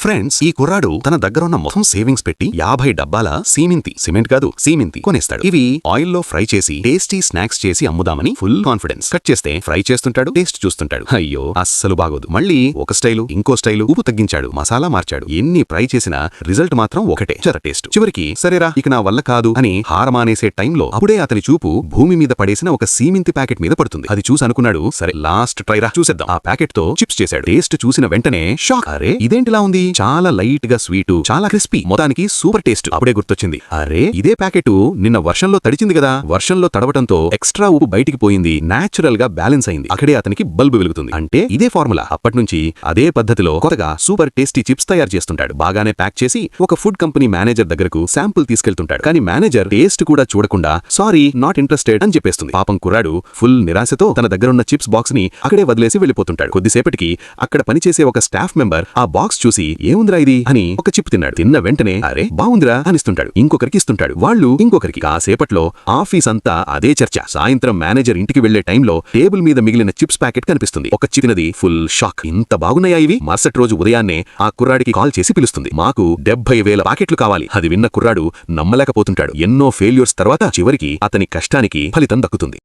Friends, ఈ కుర్రాడు తన దగ్గరున్న మొత్తం సేవింగ్స్ పెట్టి 50 డబ్బాల సిమెంట్ కాదు సీమింతి కొనేస్తాడు. ఇవి ఆయిల్లో ఫ్రై చేసి టేస్టీ స్నాక్స్ చేసి అమ్ముదామని ఫుల్ కాన్ఫిడెన్స్. కట్ చేస్తే ఫ్రై చేస్తుంటాడు, టేస్ట్ చూస్తుంటాడు. అయ్యో అస్సలు బాగోదు. మళ్ళీ ఒక స్టైలు ఇంకో స్టైలు, ఉప్పు తగ్గించాడు, మసాలా మార్చాడు. ఎన్ని ఫ్రై చేసినా రిజల్ట్ మాత్రం ఒకటే, చెర టేస్ట్. చివరికి సరేరా ఇక నా వల్ల కాదు అని హారమానేసే టైంలో అప్పుడే అతని చూపు భూమి మీద పడేసిన ఒక సీమింతి ప్యాకెట్ మీద పడుతుంది. అది చూసి అనుకున్నాడు, సరే లాస్ట్ ట్రైరా చూసేద్దాం. ఆ ప్యాకెట్ తో చిప్స్ చేశాడు. టేస్ట్ చూసిన వెంటనే షాక్. అరే ఇదేంటిలా ఉంది, చాలా లైట్ గా స్వీటు, చాలా క్రిస్పీ, మొత్తానికి సూపర్ టేస్ట్. అప్పుడే గుర్తొచ్చింది, అరే ఇదే ప్యాకెట్ నిన్న వర్షంలో తడిచింది కదా, వర్షంలో తడవటంతో ఎక్స్ట్రా ఉప్పు బయటికి పోయింది, నేచురల్ గా బ్యాలెన్స్ అయింది. అక్కడే అతనికి బల్బు వెలుగుతుంది. అంటే ఇదే ఫార్ములా. అప్పట్నుంచి అదే పద్ధతిలో కొత్తగా సూపర్ టేస్టీ చిప్స్ తయారు చేస్తుంటాడు. బాగానే ప్యాక్ చేసి ఒక ఫుడ్ కంపెనీ మేనేజర్ దగ్గరకు శాంపుల్ తీసుకెళ్తుంటాడు. కానీ మేనేజర్ టేస్ట్ కూడా చూడకుండా సారీ నాట్ ఇంట్రెస్టెడ్ అని చెప్పేస్తుంది. పాపం కుర్రాడు ఫుల్ నిరాశతో తన దగ్గరున్న చిప్స్ బాక్స్ ని అక్కడే వదిలేసి వెళ్లిపోతుంటాడు. కొద్దిసేపటికి అక్కడ పనిచేసే ఒక స్టాఫ్ మెంబర్ ఆ బాక్స్ చూసి ఏముందిరా ఇది అని ఒక చిప్ తిన్నాడు. తిన్న వెంటనే అరే బావుందిరా అనిస్తుంటాడు. ఇంకొకరికి ఇస్తుంటాడు, వాళ్ళు ఇంకొకరికి. కాసేపట్లో ఆఫీస్ అంతా అదే చర్చ. సాయంత్రం మేనేజర్ ఇంటికి వెళ్లే టైంలో టేబుల్ మీద మిగిలిన చిప్స్ ప్యాకెట్ కనిపిస్తుంది. ఒక చిన్నది ఫుల్ షాక్. ఇంత బాగున్నాయా ఇవి? మరుసటి రోజు ఉదయాన్నే ఆ కుర్రాడికి కాల్ చేసి పిలుస్తుంది. మాకు 70,000 ప్యాకెట్లు కావాలి. అది విన్న కుర్రాడు నమ్మలేకపోతుంటాడు. ఎన్నో ఫెయిల్యూర్స్ తర్వాత చివరికి అతని కష్టానికి ఫలితం దక్కుతుంది.